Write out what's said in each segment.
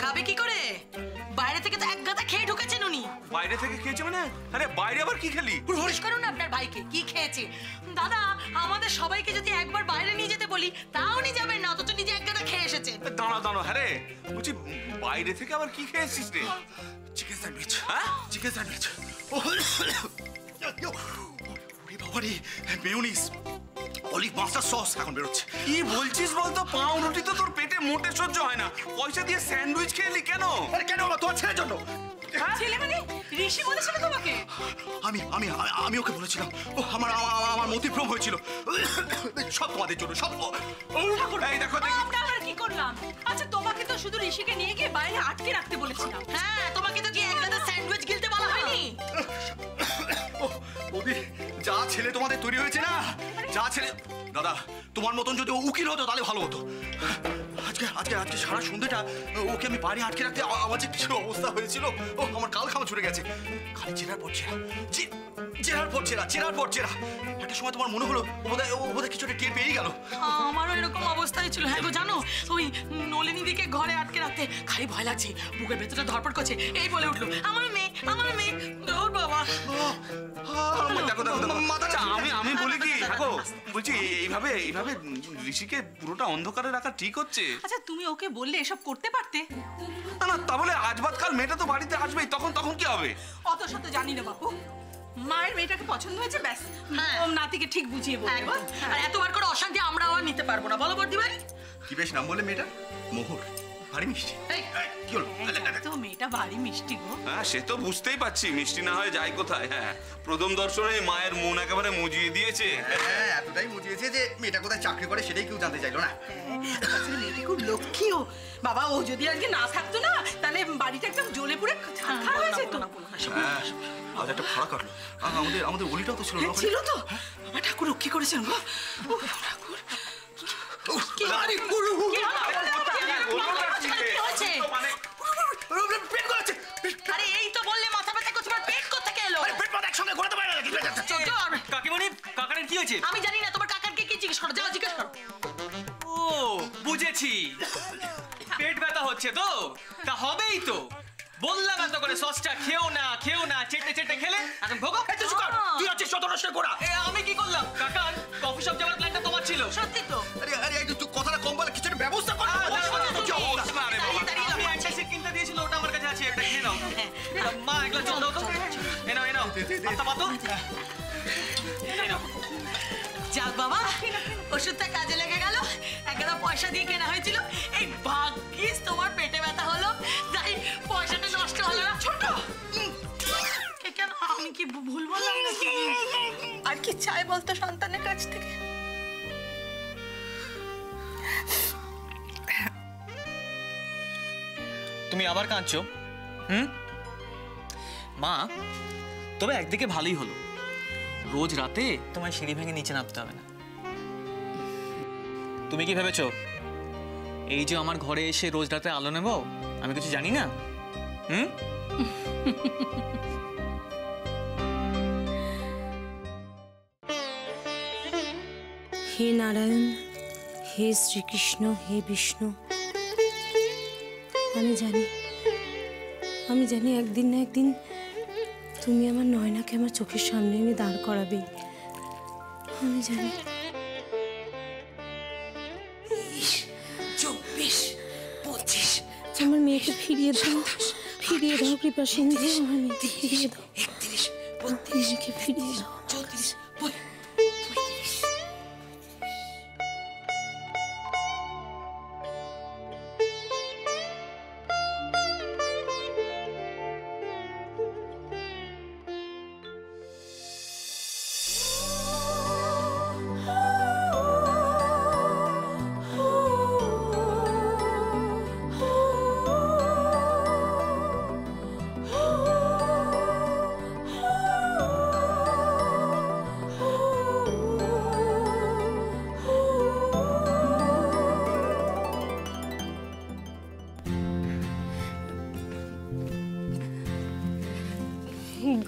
খাবে কি করে? বাইরে থেকে তো এক গাদা খেয়ে ঢুকেছেন উনি। বাইরে থেকে খেয়েছে মানে? আরে বাইরে আবার কি খেলি? জিজ্ঞেস করুন আপনার ভাইকে কি খেয়েছে। দাদা, আমাদের সবাইকে যদি একবার বাইরে নিয়ে যেতে বলি তাও উনি যাবেন না, অথচ নিজে এক গাদা খেয়ে এসেছেন। দাঁড়া দাঁড়া, হ্যাঁ রে, বলছি বাইরে থেকে আবার কি খেয়েছিস রে? Chicken sandwich. হ্যাঁ, চিকেন স্যান্ডউইচ। বাবারে, মেয়োনিজ, অলিভ মাস্টার সস এখন বেরোচ্ছে। কি বলছিস বলতো? পাউরুটি তো তোর পেটে মোটে সহ্য হয় না, পয়সা দিয়ে স্যান্ডউইচ খেলি কেন? আরে কেন? তোমার ছেলের জন্য। ছেলে মানে? ঋষি বলেছিল তোমাকে? আমি ওকে বলেছিলাম। ও আমার মতিভ্রম হয়েছিল। সব তোমাদের জন্য, সব। এই দেখো আমরা আবার কি করলাম? আচ্ছা, তোমাকে তো শুধু ঋষিকে নিয়ে গিয়ে বাইরে আটকে রাখতে বলেছিলাম। হ্যাঁ, তোমাকে তো কি এক গাদা স্যান্ডউইচ গিলতে বলা হয়নি? ওদি, যা ছেলে তোমাদের তৈরি হয়েছে না, যা ছেলে। দাদা, তোমার মতন যদি ও উকিল হতো তাহলে ভালো হতো। আজকে সারা সন্ধ্যেটা ওকে আমি বাড়ি আটকে রাখতে আমার যে কিছু অবস্থা হয়েছিল, ও আমার কাল খামা ছুটে গেছে। খালি জেরার পর জেরা। একটা সময় তোমার মনে হলো ও বোধহয় কিছুটা টের পেয়েই গেল। আমারও এরকম অবস্থায় ছিল। হ্যাঁ গো, জানো ওই নলিনী দিকে ঘরে আটকে রাখতে খালি ভয় লাগছে, বুকের ভেতরটা ধরপড় করছে। এই বলে উঠলো, আমার মেয়ে। ওর বাবা। দেখো মাথাটা। আমি বলি কি, দেখো বলছি এইভাবে ঋষিকে পুরোটা অন্ধকারে রাখা ঠিক হচ্ছে? আচ্ছা, তুমি ওকে বললে এসব করতে পারতে না, তা বলে আজ বাদ কাল মেয়েটা তো বাড়িতে আসবেই, তখন কি হবে? অত শত জানি না বাপু। মায়ের মেয়েটাকে পছন্দ হয়েছে, ব্যাস। ও নাতিকে ঠিক বুঝিয়ে বলবো। আর এতবার করে অশান্তি আমরাও আর নিতে পারবো না, বলো বর্দি ভাই। কি বেশ নাম বলে মেয়েটা? মোহর। ভারী মিষ্টি। কি হলো? তো মেয়েটা ভারী মিষ্টি গো। হ্যাঁ, সে তো বুঝতেই পারছি, মিষ্টি না হয় যায় কোথায়। হ্যাঁ, প্রথম দর্শনে মায়ের মন একেবারে মুজিয়ে দিয়েছে। হ্যাঁ, এতটাই মুজিয়েছে যে মেয়েটা কোথায় চাকরি করে সেটাই কেউ জানতে চাইলো না। মেয়েটা খুব লক্ষ্মী। ও বাবা, ও যদি আজকে না থাকতো না, তাহলে বাড়িটা একদম জ্বলে পুড়ে ছারখার হয়ে যেত। আজ একটা ভাড়া কাটলো। আমাদের অলিটাও তো ছিল না। ছিল তো। আমার ঠাকুর রক্ষী করেছেন গো। ঠাকুর আরে এই তো বললে মাথা ব্যথা করছে, পেট কোথা এলো? পেট মাথা একসঙ্গে ঘোরাতে পারে না। কাকিমণি, কাকারের কি হয়েছে? আমি জানি না, তোমার কাকারকে কি জিজ্ঞেস করো, যাও জিজ্ঞেস করো। ও বুঝেছি, পেট ব্যথা হচ্ছে তো। তা হবেই তো, বললাম এত করে সসটা খেও না, চেটে খেলে এখন ভোগো। তুই আছিস শত নষ্ট করা। আমি কি করলাম? কাকার কফি শপ যাওয়ার প্ল্যানটা তোমার ছিল। সত্যি তো। আরে তুই কথাটা কম বলে কিছু ব্যবস্থা কর। আমি একটা সেট কিনতে দিয়েছিল, ওটা আমার কাছে আছে, এটা খেয়ে নাও। মা, এগুলো চল দাও তো। এনাও আস্তা পাতো। যাক বাবা, ওষুধটা কাজে লেগে গেল। একটা পয়সা দিয়ে কেনা হয়েছিল। এই ভাগ্যিস তোমার পেটে ব্যথা হলো, তাই পয়সাটা নষ্ট হলো না। ছোট কেন, আমি কি ভুল বললাম নাকি? আর কি চাই বলতো সন্তানের কাছ থেকে? তুমি আবার কাঁদছো? মা, তবে একদিকে ভালোই হলো, রোজ রাতে তোমার সিঁড়ি ভেঙে নিচে নামতে হবে না। তুমি কি ভেবেছো এই যে আমার ঘরে এসে রোজ রাতে আলো নেব আমি কিছু জানি না? হে নারায়ণ, হে শ্রীকৃষ্ণ, হে বিষ্ণু, আমি জানি একদিন না একদিন তুমি আমার নয়নাকে আমার চোখের সামনে এনে দাঁড় করাবে। আমি জানি। 24, 25, আমার মেয়েকে ফিরিয়ে দাও কৃপা সিন্ধু। আমার মেয়েকে ফিরিয়ে দাও। 31, 32, ফিরিয়ে দাও। 34, 35।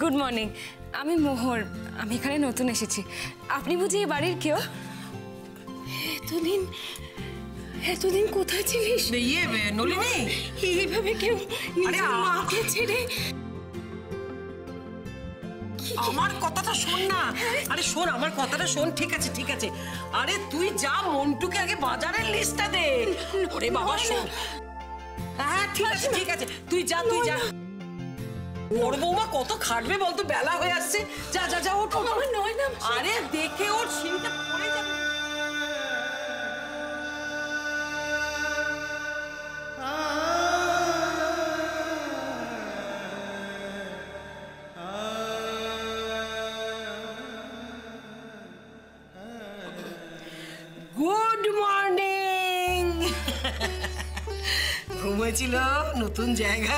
গুড মর্নিং, আমি মোহর। আমি এখানে নতুন এসেছি। আপনি বুঝি এই বাড়ির কেউ? এতদিন কোথায় ছিলিস? ইয়ে নলিনী, এইভাবে কেউ নিজের মাকে ছেড়ে? আমার কথাটা শোন না। আরে শোন, আমার কথাটা শোন। ঠিক আছে ঠিক আছে, আরে তুই যা, মন্টুকে আগে বাজারের লিস্টটা দে। ওরে বাবা শোন, হ্যাঁ ঠিক আছে ঠিক আছে, তুই যা তুই যা। ওর বৌমা কত খাটবে বলতো, বেলা হয়ে আসছে। যা যা যা, ওঠ ওঠ। আরে দেখে ওর সিনটা পড়ে যাবে। Good morning. ঘুমিয়েছিল, নতুন জায়গা।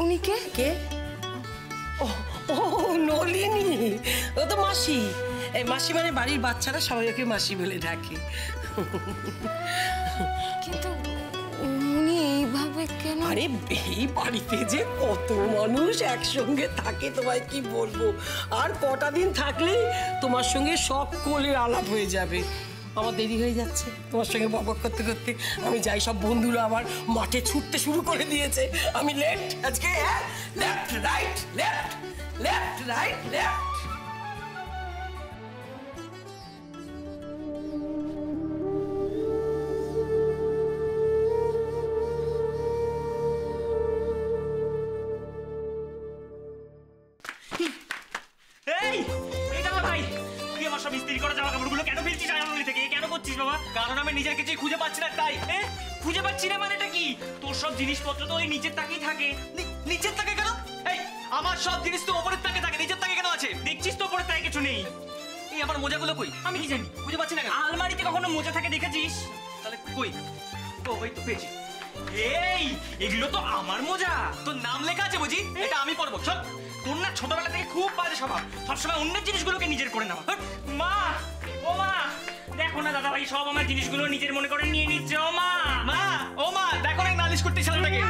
উনি কে? কে? ও নলিনী, ও তো মাসি। এই মাসি মানে বাড়ির বাচ্চারা সবাই ওকে মাসি বলে ডাকে। কিন্তু উনি এইভাবে কেন? আরে এই বাড়িতে যে কত মানুষ একসঙ্গে থাকে, তোমায় কি বলবো। আর কটা দিন থাকলেই তোমার সঙ্গে সব কোলের আলাপ হয়ে যাবে। আমার দেরি হয়ে যাচ্ছে তোমার সঙ্গে বকবক করতে করতে। আমি যাই, সব বন্ধুরা আবার মাঠে ছুটতে শুরু করে দিয়েছে। আমি লেট আজকে। Left right left, left right left. সব ইস্ত্রি করা জামা কাপড়গুলো কেন ফেলছিস আয়নাগুলি থেকে? কেন করছিস বাবা? কারণ আমি নিজের কিছুই খুঁজে পাচ্ছি না, তাই। খুঁজে পাচ্ছি না মানেটা কি? তোর সব জিনিসপত্র তো ওই নিচের তাকেই থাকে। নিচের তাকে কেন? এই আমার সব জিনিস তো ওপরের তাকে থাকে, নিচের তাকে কেন আছে? দেখছিস তো ওপরের তাকে কিছু নেই। এই আমার মোজাগুলো কই? আমি কি জানি, খুঁজে পাচ্ছি না কেন? আলমারিতে কখনো মোজা থাকে দেখেছিস? তাহলে কই? ও ওই তো পেয়েছি। এই এগুলো তো আমার মোজা। তোর নাম লেখা আছে বুঝি? এটা আমি পরবো। চল, তোর না ছোটবেলা থেকে খুব বাজে স্বভাব, সবসময় অন্যের জিনিসগুলোকে নিজের করে নেওয়া। মা, ও মা, দেখো না দাদা ভাই সব আমার জিনিসগুলো নিজের মনে করে নিয়ে নিচ্ছে। ও মা, মা, ও মা, দেখো না নালিশ করতে ছেলেটাকে।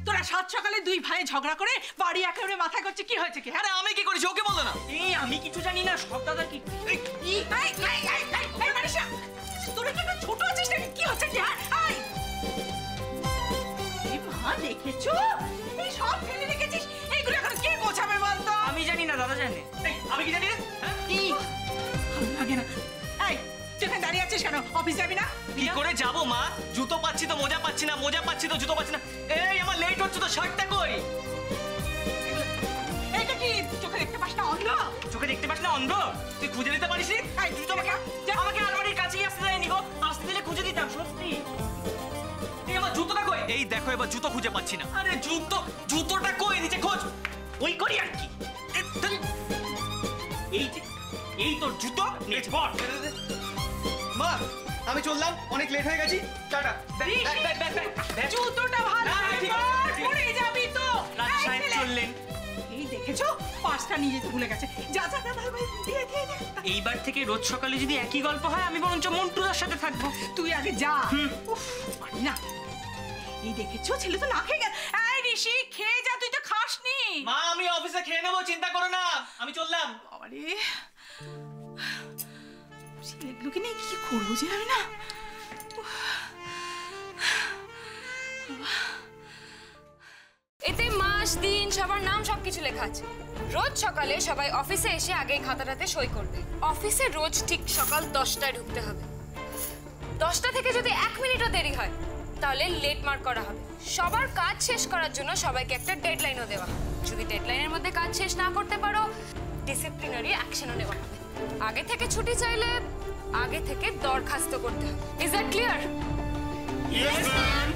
তোরা সাত সকালে দুই ভাই ঝগড়া করে বাড়ি একেবারে মাথায় করছে, কি হয়েছে কি? আরে আমি কি করেছি ওকে বলো না। এই আমি কিছু জানি না, সব দাদা কি। তোরা কি ছোট আছিস নাকি? কি হচ্ছে কি? মা দেখেছো, এই সব ফেলে রেখেছিস, এইগুলো এখন কে গোছাবে বলতো? আমি জানি না, দাদা জানে। আমি কি জানি রে? কি ভালো লাগে না। এই তুই এখানে দাঁড়িয়ে আছিস কেন? অফিস যাবি না? কি করে যাবো মা? জুতো পাচ্ছি তো মোজা পাচ্ছি না, মোজা পাচ্ছি তো জুতো পাচ্ছি না। এই আমার লেট হচ্ছে তো, শার্টটা কই? এইটা কি চোখে দেখতে পাস না? অন্ধ? চোখে দেখতে পাস না অন্ধ? তুই খুঁজে নিতে পারিস? এই জুতো আমাকে আলমারির কাছেই আসতে দেয়নি গো, আসতে দিলে খুঁজে দিতাম সত্যি। এই আমার জুতোটা কই? এই দেখো এবার জুতো খুঁজে পাচ্ছি না। আরে জুতোটা কই? নিচে খোঁজ। ওই করি আর কি। এই তোর জুতো নিয়ে পর। মা আমি চললাম, অনেক লেট হয়ে গেছি, টাটা। জুতোটা ভালো পরে যাবি তো। রাজশাহী চললেন। এই দেখেছো, পাঁচটা নিয়ে যেতে ভুলে গেছে। যা যা যা ভাই, দিয়ে দিয়ে দে। এইবার থেকে রোজ সকালে যদি একই গল্প হয়, আমি বরঞ্চ মন্টুদার সাথে থাকবো। তুই আগে যা। উফ, পারি না। এই দেখেছো, ছেলে তো না খেয়ে গেল। এই ঋষি, খেয়ে যা, তুই তো খাসনি। মা আমি অফিসে খেয়ে নেবো, চিন্তা করো না, আমি চললাম। আরে ছেলেগুলোকে নিয়ে কি করবো যে আমি না। এতে মাস দিন সবার নাম সবকিছু লেখা আছে। রোজ সকালে সবাই অফিসে এসে আগে খাতাটাতে সই করবে। অফিসে রোজ ঠিক সকাল 10টায় ঢুকতে হবে। 10টা থেকে যদি 1 মিনিটও দেরি হয় তাহলে লেট মার্ক করা হবে। সবার কাজ শেষ করার জন্য সবাইকে একটা ডেডলাইনও দেওয়া হবে। যদি ডেডলাইনের মধ্যে কাজ শেষ না করতে পারো, ডিসিপ্লিনারি অ্যাকশনও নেওয়া হবে। আগে থেকে ছুটি চাইলে আগে থেকে দরখাস্ত করতে হবে। Is that clear? Yes ma'am.